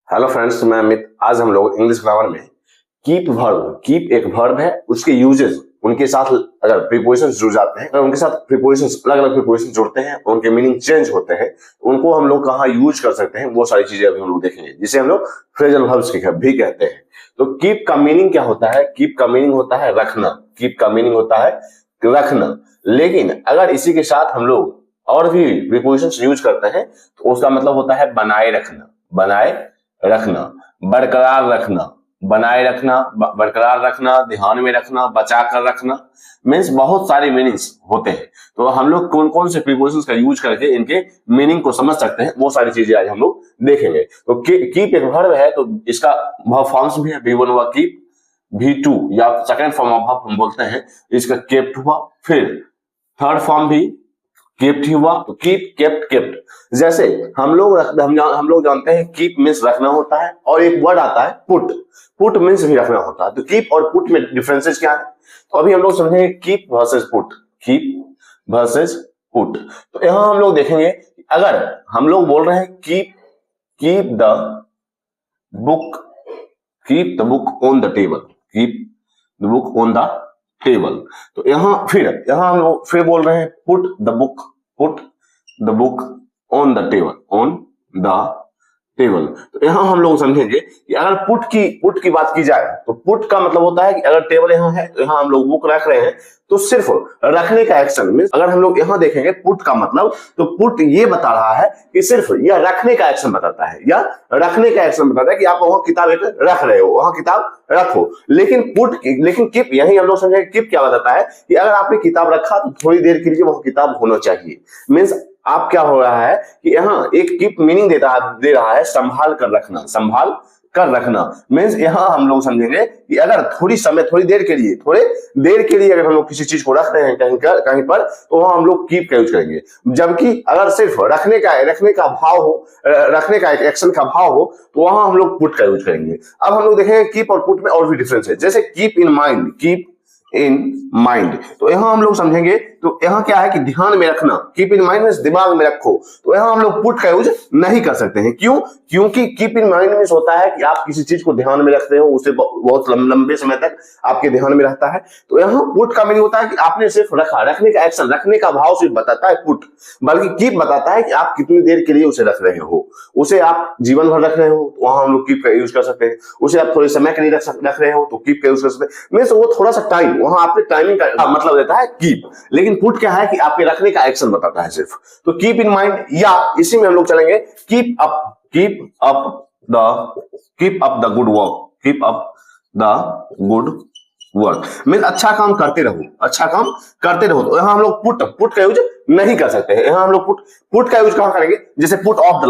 Hello friends, मैं अमित। आज हम लोग इंग्लिश ग्रामर में कीप वर्ब, कीप एक वर्ब है, उसके यूजेस, उनके साथ अगर प्रीपोजिशंस जुड़ जाते हैं, अगर उनके साथ प्रीपोजिशंस अलग अलग प्रीपोजिशंस जुड़ते हैं, उनके मीनिंग चेंज होते हैं, उनको हम लोग कहाँ यूज कर सकते हैं, वो सारी चीजें अभी हम लोग देखेंगे, जिसे हम लोग फ्रेजल वर्ब्स भी कहते हैं। तो कीप का मीनिंग क्या होता है? कीप का मीनिंग होता है रखना। कीप का मीनिंग होता है रखना। लेकिन अगर इसी के साथ हम लोग और भी प्रीपोजिशंस यूज करते हैं तो उसका मतलब होता है बनाए रखना। बनाए रखना, बरकरार रखना, बनाए रखना, बरकरार रखना, ध्यान में रखना, बचा कर रखना, मीन्स बहुत सारे मीनिंग्स होते हैं। तो हम लोग कौन कौन से प्रीपोजिशंस का यूज करके इनके मीनिंग को समझ सकते हैं, वो सारी चीजें आज हम लोग देखेंगे। तो कीप एक वर्ब है, तो इसका वर्ब फॉर्म्स भी है, V1 हुआ कीप, V2 या सेकंड फॉर्म ऑफ वर्ब हम बोलते हैं, इसका केप्ट हुआ, फिर थर्ड फॉर्म भी कीप्ट ही हुआ, तो कीप, केप्ट, केप्ट। जैसे हम लोग जानते हैं कीप मीन्स रखना होता है, और एक वर्ड आता है पुट। पुट मीन्स भी रखना होता है। तो कीप और पुट में डिफरेंसेस क्या है? तो अभी हम लोग समझेंगे keep versus put, keep versus put. तो यहां हम लोग देखेंगे, अगर हम लोग बोल रहे हैं keep the book on the table, keep the book on the table, तो यहां हम लोग फिर बोल रहे हैं put the book on the table. तो यहां हम लोग समझेंगे कि अगर पुट की बात की जाए तो पुट का मतलब होता है कि अगर टेबल यहां है तो यहां हम लोग बुक रख रहे हैं, तो सिर्फ रखने का एक्शन मींस, अगर हम लोग यहां देखेंगे पुट का मतलब, तो पुट ये बता रहा है कि सिर्फ यह रखने का एक्शन बताता है, या रखने का एक्शन बताता है कि आप वहां किताब एक रख रहे हो, वहां किताब रखो। लेकिन कीप, यही हम लोग समझेंगे कीप क्या बताता है कि अगर आपने किताब रखा तो थोड़ी देर के लिए वह किताब होना चाहिए। मींस आप क्या हो रहा है कि यहाँ एक कीप मीनिंग दे रहा है संभाल कर रखना। मींस यहाँ हम लोग समझेंगे कि अगर थोड़ी देर के लिए अगर हम लोग किसी चीज को रख रहे हैं कहीं पर, तो वहां हम लोग कीप का यूज करेंगे। जबकि अगर सिर्फ रखने का भाव हो, रखने का एक एक्शन का भाव हो, तो वहां हम लोग पुट का यूज करेंगे। अब हम लोग देखेंगे कीप और पुट में और भी डिफरेंस है। जैसे कीप इन माइंड, तो यहां हम लोग समझेंगे, तो यहां क्या है कि ध्यान में रखना, कीप इन माइंड मींस दिमाग में रखो। तो यहां हम लोग पुट का यूज नहीं कर सकते हैं। क्यों? क्योंकि कीप इन माइंड मींस होता है कि आप किसी चीज को ध्यान में रखते हो, उसे बहुत लंबे समय तक आपके ध्यान में रहता है। तो यहां पुट का मीनिंग होता है कि आपने सिर्फ रखा, रखने का एक्शन, रखने का भाव सिर्फ बताता है पुट, बल्कि कीप बताता है कि आप कितनी देर के लिए उसे रख रहे हो। उसे आप जीवन भर रख रहे हो, तो वहां हम लोग कीप का यूज कर सकते हैं। उसे आप थोड़े समय के लिए रख रहे हो, तो कीप का यूज कर सकते हैं। मींस वो थोड़ा सा टाइम, वहां आपके टाइमिंग का मतलब देता है कीप। लेकिन पुट क्या है कि आपके रखने का एक्शन बताता है सिर्फ। तो कीप इन माइंड, या इसी में हम लोग चलेंगे keep up the good work, mean अच्छा काम करते रहो। तो यहां हम लोग पुट का यूज नहीं कर सकते हैं। यहां हम लोग पुट का यूज कहां करेंगे? जैसे put off the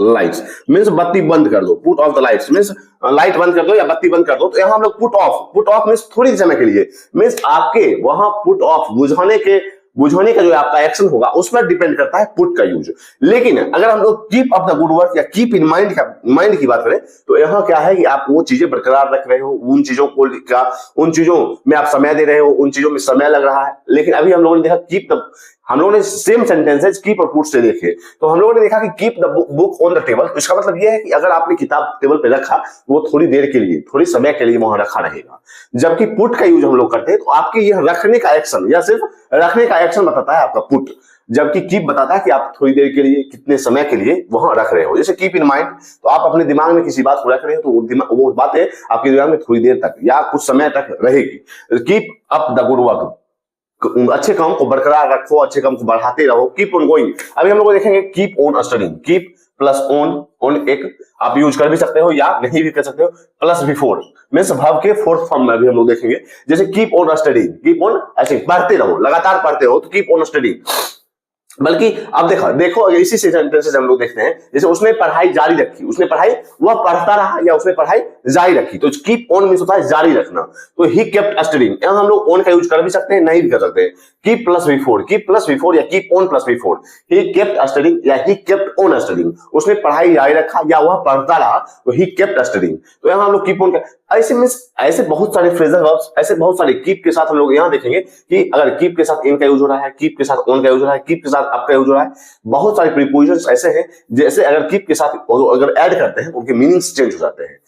lights means बत्ती बंद कर दो। Put off the lights means light बंद कर दो या बत्ती बंद कर दो। तो यहां हम लोग पुट ऑफ मीन्स थोड़ी समय के लिए, मीन्स आपके वहां पुट ऑफ बुझाने का जो आपका एक्शन होगा उस पर डिपेंड करता है पुट का यूज। लेकिन अगर हम लोग keep up the good work या कीप इन माइंड की बात करें, तो यहाँ क्या है कि आप वो चीजें बरकरार रख रहे हो, उन चीजों में आप समय दे रहे हो, उन चीजों में समय लग रहा है। लेकिन अभी हम लोगों ने देखा हम लोगों ने सेम सेंटेंसेस कीप और पुट से देखे, तो हम लोगों ने देखा कि keep the book on the table, तो इसका मतलब यह है कि अगर आपने किताब टेबल पे रखा, वो थोड़ी देर के लिए, थोड़ी समय के लिए वहां रखा रहेगा। जबकि पुट का यूज हम लोग करते हैं, तो आपके यह रखने का एक्शन या सिर्फ रखने का एक्शन बताता है आपका पुट, जबकि कीप बताता है कि आप थोड़ी देर के लिए, कितने समय के लिए वहां रख रहे हो। जैसे कीप इन माइंड, तो आप अपने दिमाग में किसी बात को रख रहे हो, तो वो बातें आपके दिमाग में थोड़ी देर तक या कुछ समय तक रहेगी। Keep up the good work, अच्छे काम को बरकरार रखो, अच्छे काम को बढ़ाते रहो। कीप ऑन गोइंग, अभी हम लोग देखेंगे keep on studying. Keep plus on एक आप यूज कर भी सकते हो या नहीं भी कर सकते हो, प्लस बिफोर मींस वर्ब के फोर्थ फॉर्म में अभी हम लोग देखेंगे। जैसे keep on studying, keep on ऐसे पढ़ते रहो, लगातार पढ़ते हो, तो कीप ऑन स्टडीइंग। बल्कि अब देखो इसी से सेंटेंसेस हम लोग देखते हैं। जैसे उसने पढ़ाई जारी रखी, वह पढ़ता रहा या उसने पढ़ाई जारी रखी। तो कीप ऑन मींस होता है जारी रखना। तो ही केप्ट स्टडीइंग, यहां हम लोग ऑन का यूज कर भी सकते हैं, नहीं भी कर सकते हैं। कीप प्लस बिफोर या keep on plus before, he kept studying या ही केप्ट ऑन स्टडीइंग, उसने पढ़ाई जारी रखा या वह पढ़ता रहा, तो ही केप्ट स्टडीइंग। तो यहां हम लोग कीप ऑन ऐसे मींस ऐसे बहुत सारे फ्रेजल वर्ब्स, ऐसे बहुत सारे कीप के साथ हम लोग यहाँ देखेंगे कि अगर कीप के साथ इन का यूज हो रहा है, कीप के साथ ऑन का यूज हो रहा है, कीप के साथ अप का यूज हो रहा है, बहुत सारे प्रीपोजिशंस ऐसे हैं जैसे अगर कीप के साथ अगर ऐड करते हैं उनके मीनिंग्स चेंज हो जाते हैं।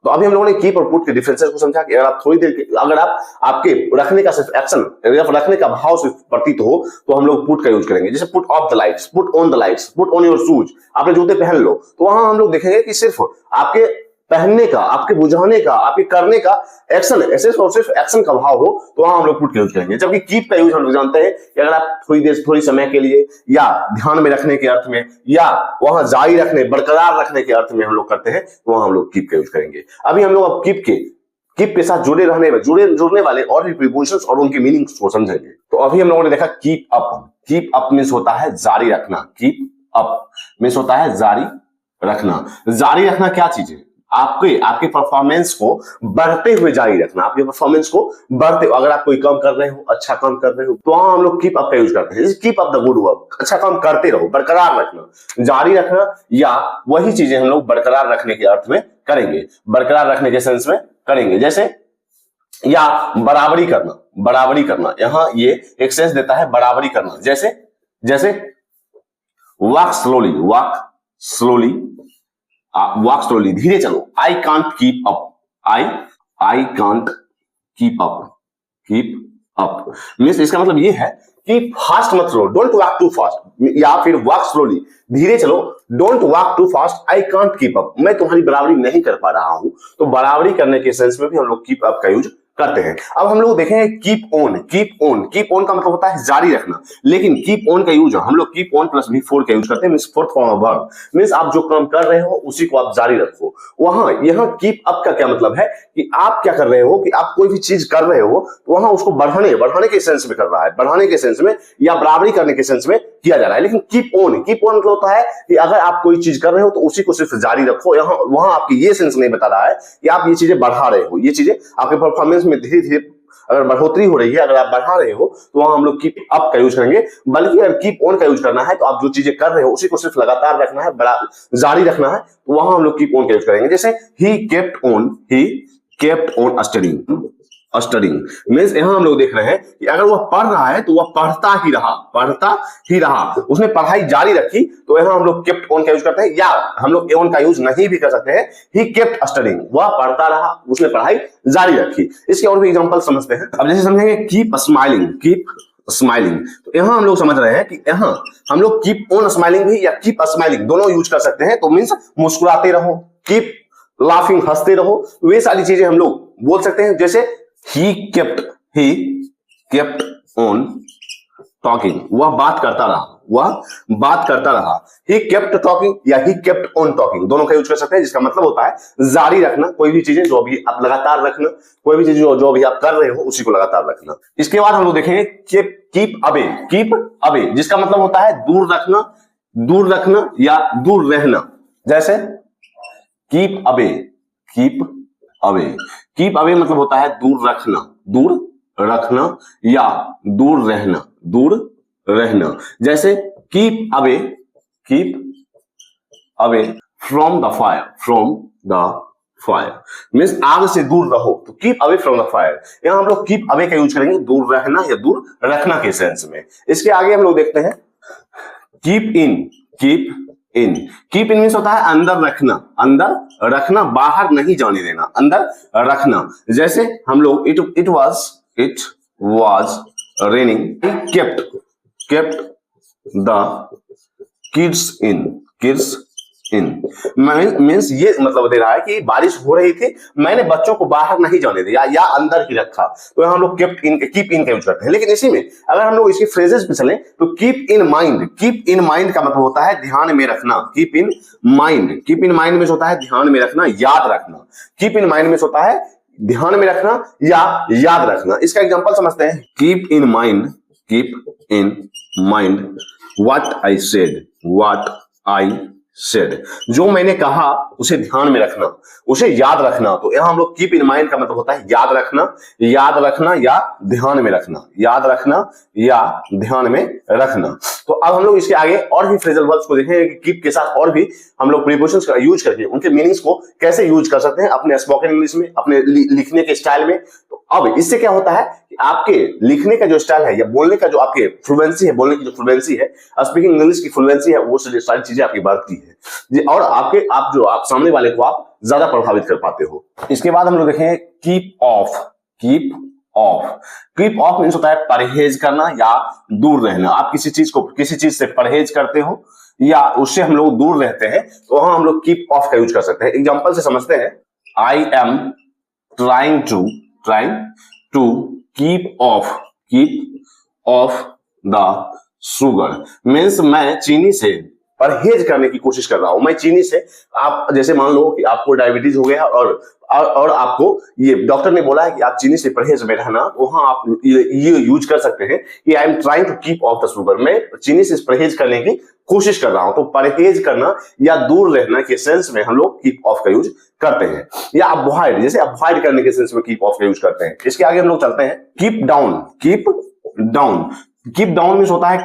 तो अभी हम लोगों ने कीप और पुट के डिफरेंसेस को समझा कि अगर आप थोड़ी देर अगर आप आपके रखने का सिर्फ एक्शन या रखने का भाव सिर्फ प्रतीत हो तो हम लोग पुट का यूज करेंगे। जैसे put off the lights, put on the lights, put on your shoes, आपने जूते पहन लो, तो वहां हम लोग देखेंगे कि सिर्फ आपके पहनने का, आपके बुझाने का, आपके करने का एक्शन, ऐसे और सिर्फ एक्शन का भाव हो तो वहां हम लोग पुट का यूज करेंगे। जबकि कीप का यूज हम लोग जानते हैं कि अगर आप थोड़ी देर, थोड़ी समय के लिए या ध्यान में रखने के अर्थ में या वहां जारी रखने, बरकरार रखने के अर्थ में हम लोग करते हैं तो वहां हम लोग कीप का यूज करेंगे। अभी हम लोग अब कीप के साथ जुड़ने वाले और भी प्रीपोजिशंस और उनके मीनिंग्स को समझेंगे। तो अभी हम लोगों ने देखा keep up. Keep up means होता है जारी रखना। कीप अप मींस होता है जारी रखना। जारी रखना क्या चीज है? आपके परफॉर्मेंस को बढ़ते हुए जारी रखना। आपके परफॉर्मेंस को बढ़ते, अगर आप कोई काम कर रहे हो, अच्छा काम कर रहे हो, तो वहां हम लोग कीप अप का यूज करते हैं। Keep up the good work, अच्छा काम करते रहो, बरकरार रखना, जारी रखना, या वही चीजें हम लोग बरकरार रखने के अर्थ में करेंगे, बरकरार रखने के सेंस में करेंगे। जैसे या बराबरी करना, बराबरी करना, यहां ये एक सेंस देता है बराबरी करना। जैसे वॉक स्लोली, वॉक स्लोली, धीरे चलो। आई can't keep up, I can't keep up means इसका मतलब ये है कि फास्ट मत चलो, डोंट वॉक टू फास्ट, या फिर वॉक स्लोली, धीरे चलो, don't walk too fast, I can't keep up, मैं तुम्हारी बराबरी नहीं कर पा रहा हूं। तो बराबरी करने के सेंस में भी हम लोग कीप अप का यूज करते हैं। अब हम लोग देखेंगे कीप ऑन। कीप ऑन का मतलब होता है जारी रखना, लेकिन कीप ऑन का यूज हम लोग कीप ऑन प्लस V4 का यूज करते हैं, means fourth form of verb, means आप जो काम कर रहे हो उसी को आप जारी रखो। यहाँ कीप अप का क्या मतलब है कि आप क्या कर रहे हो कि आप कोई भी चीज कर रहे हो तो वहां उसको बढ़ाने के सेंस में कर रहा है, बढ़ाने के सेंस में या बराबरी करने के सेंस में किया जा रहा है। लेकिन कीप ऑन मतलब होता है कि अगर आप कोई चीज कर रहे हो तो उसी को सिर्फ जारी रखो। वहां आपकी ये सेंस नहीं बता रहा है कि आप ये चीजें बढ़ा रहे हो, ये चीजें आपके परफॉर्मेंस में धीरे धीरे अगर बढ़ोतरी हो रही है, अगर आप बढ़ा रहे हो तो वहां हम लोग कीप अप का यूज करेंगे। बल्कि अगर कीप ऑन का यूज करना है तो आप जो चीजें कर रहे हो उसी को सिर्फ लगातार रखना है, जारी रखना है, तो वहां हम लोग कीप ऑन का यूज करेंगे। जैसे he kept on studying means यहां हम लोग देख रहे हैं कि अगर वह पढ़ रहा है तो वह पढ़ता ही रहा, उसने पढ़ाई जारी रखी, तो यहां हम लोग केप्ट ऑन का यूज करते हैं। या हम लोग ऑन का यूज नहीं भी कर सकते हैं, ही केप्ट स्टडीइंग, वह पढ़ता रहा, उसने पढ़ाई जारी रखी। इसके और भी एग्जांपल समझते हैं। अब जैसे समझेंगे कीप स्माइलिंग, तो यहां हम लोग समझ रहे हैं कि यहां हम लोग कीप ऑन स्माइलिंग भी या कीप स्माइलिंग दोनों यूज कर सकते हैं। तो मींस मुस्कुराते रहो, कीप लाफिंग, हंसते रहो, वे सारी चीजें हम लोग बोल सकते हैं। जैसे he kept on talking, वह बात करता रहा, he kept talking या he kept on talking, दोनों का यूज कर सकते हैं, जिसका मतलब होता है जारी रखना, कोई भी चीजें जो भी आप लगातार रखना, कोई भी चीज जो भी आप कर रहे हो उसी को लगातार रखना। इसके बाद हम लोग देखेंगे कीप अवे, जिसका मतलब होता है दूर रखना या दूर रहना। जैसे कीप अवे मतलब होता है दूर रखना या दूर रहना। जैसे keep away from the fire means आग से दूर रहो, तो keep away from the fire, यहां हम लोग कीप अवे का यूज करेंगे दूर रहना या दूर रखना के सेंस में। इसके आगे हम लोग देखते हैं कीप इन मींस होता है अंदर रखना, बाहर नहीं जाने देना, अंदर रखना। जैसे हम लोग it was raining, kept the kids in means ये मतलब दे रहा है कि बारिश हो रही थी, मैंने बच्चों को बाहर नहीं जाने दिया या अंदर ही रखा, तो हम लोग कीप इन का यूज करते हैं। लेकिन इसी में अगर हम लोग इसकी फ्रेजेस पे चलें तो कीप इन माइंड का मतलब होता है ध्यान में रखना। कीप इन माइंड में होता है ध्यान में रखना, याद रखना। कीप इन माइंड में होता है ध्यान में रखना या याद रखना। इसका एग्जांपल समझते हैं। Keep in mind what I said, जो मैंने कहा उसे ध्यान में रखना, उसे याद रखना। तो यहां हम लोग कीप इन माइंड का मतलब होता है याद रखना, याद रखना या ध्यान में रखना, याद रखना या ध्यान में रखना। तो अब हम लोग इसके आगे और भी फ्रेजल वर्ब्स को देखेंगे कि कीप के साथ और भी हम लोग प्रीपोजिशंस का यूज करके उनके मीनिंग्स को कैसे यूज कर सकते हैं अपने स्पोकन इंग्लिश में, अपने लिखने के स्टाइल में। तो अब इससे क्या होता है कि आपके लिखने का जो स्टाइल है या बोलने का जो आपके फ्लुएंसी है, बोलने की जो फ्लुएंसी है, स्पीकिंग इंग्लिश की फ्लुएंसी है, वो सारी चीजें आपकी बढ़ती है जी, और आप सामने वाले को आप ज्यादा प्रभावित कर पाते हो। इसके बाद हम लोग देखेंगे keep of. Keep of, keep of means होता है परहेज करना या दूर रहना। आप किसी चीज से परहेज करते हो या उससे हम लोग दूर रहते हैं, तो वहां हम लोग कीप ऑफ का यूज कर सकते हैं। एग्जांपल से समझते हैं, I am trying to keep off the sugar means मैं चीनी से परहेज करने की कोशिश कर रहा हूं। मैं चीनी से, आप जैसे मान लो कि आपको डायबिटीज हो गया और आपको ये डॉक्टर ने बोला है कि आप चीनी से परहेज में रहना, तो वहां आप ये यूज कर सकते हैं कि I am trying to keep off the sugar, मैं चीनी से परहेज करने की कोशिश कर रहा हूं। तो परहेज करना या दूर रहना के सेंस में हम लोग कीप ऑफ का यूज करते हैं, या अवॉइड, जैसे अवॉइड करने के सेंस में कीप ऑफ का यूज करते हैं। इसके आगे हम लोग चलते हैं, keep down. Keep down means होता है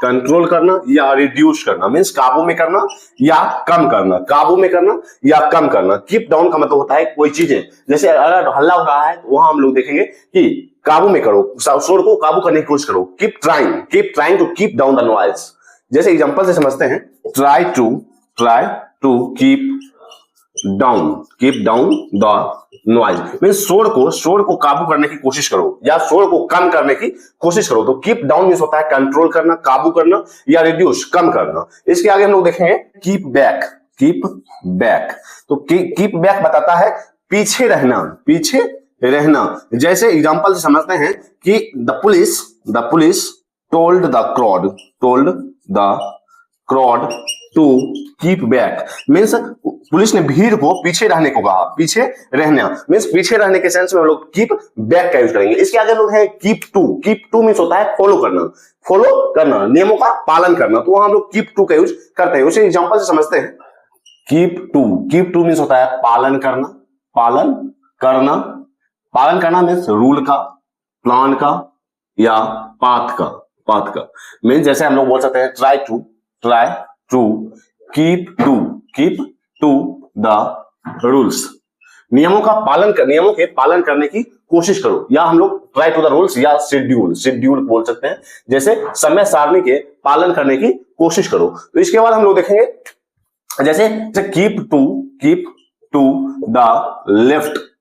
कंट्रोल करना या रिड्यूस करना, मीन्स काबू में करना या कम करना, काबू में करना या कम करना। कीप डाउन का मतलब होता है कोई चीजें, जैसे अगर हल्ला हो रहा है तो वहां हम लोग देखेंगे कि काबू में करो, शोर को काबू करने की कोशिश करो। Keep trying to keep down the noise. जैसे एग्जांपल से समझते हैं, try to keep down the noise means शोर को काबू करने की कोशिश करो या शोर को कम करने की कोशिश करो। तो कीप डाउन मीन्स होता है कंट्रोल करना, काबू करना या रिड्यूस, कम करना। इसके आगे हम लोग देखेंगे कीप बैक। तो कीप बैक बताता है पीछे रहना। जैसे एग्जांपल से समझते हैं कि the police told the crowd to keep back means police ने भीड़ को पीछे रहने को कहा। पीछे रहना मीन्स पीछे रहने के सेंस में हम लोग कीप बैक का यूज करेंगे। इसके आगे लोग है कीप टू मीन्स होता है फॉलो करना, नियमों का पालन करना। तो वहां हम लोग कीप टू का यूज करते हैं। उसे एग्जांपल से समझते हैं, कीप टू मीन्स होता है पालन करना मीन्स रूल का, प्लान का या पाथ का मीन्स जैसे हम लोग बोल सकते हैं try to keep to the rules, नियमों के पालन करने की कोशिश करो, या हम लोग ट्राई टू द रूल्स या शेड्यूल बोल सकते हैं, जैसे समय सारणी के पालन करने की कोशिश करो। तो इसके बाद हम लोग देखेंगे जैसे keep to the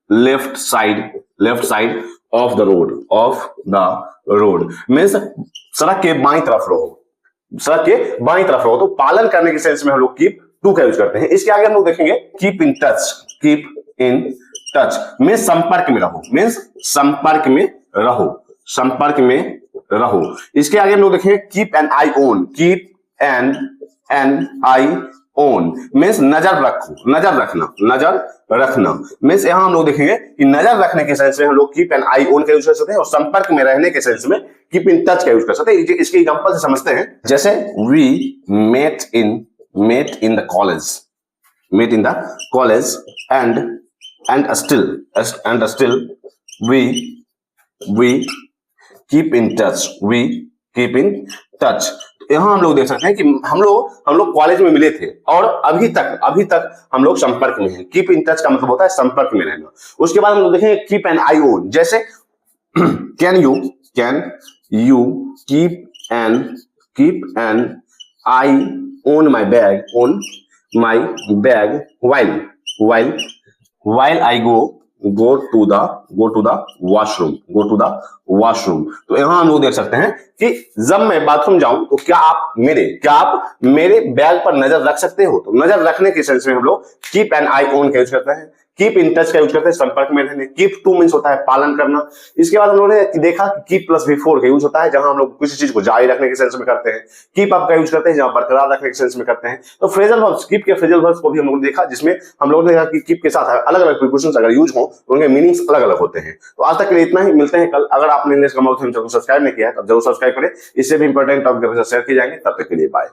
left side of the road means सड़क के बाईं तरफ रहो। तो पालन करने के सेंस में हम लोग कीप टू का यूज करते हैं। इसके आगे हम लोग देखेंगे कीप इन टच मीन्स संपर्क में रहो। इसके आगे हम लोग देखेंगे keep an I on means नजर रखना मीन्स यहां हम लोग देखेंगे कि नजर रखने के सेंस में हम लोग कीप एन आई ऑन का यूज कर सकते हैं, और संपर्क में रहने के सेंस में कीप इन टच का यूज कर सकते हैं। इसके एग्जांपल से समझते हैं, जैसे we met in the college and still we keep in touch। यहां हम लोग देख सकते हैं कि हम लोग कॉलेज में मिले थे और अभी तक हम लोग संपर्क में हैं। कीप इन टच का मतलब होता है संपर्क में रहना। उसके बाद हम लोग देखेंगे कीप एन आई ऑन, जैसे can you keep an I on my bag while I go to the washroom। तो यहां हम लोग देख सकते हैं कि जब मैं बाथरूम जाऊं तो क्या आप मेरे बैग पर नजर रख सकते हो। तो नजर रखने के सेंस में हम लोग कीप एन आई ऑन का यूज करते हैं, कीप इन टच का यूज करते हैं संपर्क में रहने। कीप टू मीन्स होता है पालन करना। इसके बाद हम लोगों ने देखा कि कीप प्लस बिफोर का यूज होता है जहां हम लोग किसी चीज को जारी रखने के सेंस में करते हैं। कीप अप का यूज करते हैं जहां बरकरार रखने के सेंस में करते हैं। तो फ्रेजल वर्ब्स, कीप के फ्रेजल वर्ब्स को भी हम लोगों ने देखा, जिसमें हम लोगों ने देखा कि कीप के साथ अलग अलग प्रीपोजिशंस अगर यूज हो तो उनके मीनिंग्स अलग अलग होते हैं। तो आज तक के लिए इतना ही, मिलते हैं कल। अगर आपने इंग्लिश का चैनल को सब्सक्राइब नहीं किया है तब जरूर सब्सक्राइब करें, इससे भी इंपॉर्टेंट टॉपिक के साथ शेयर किए जाएंगे। तब तक के लिए बाय।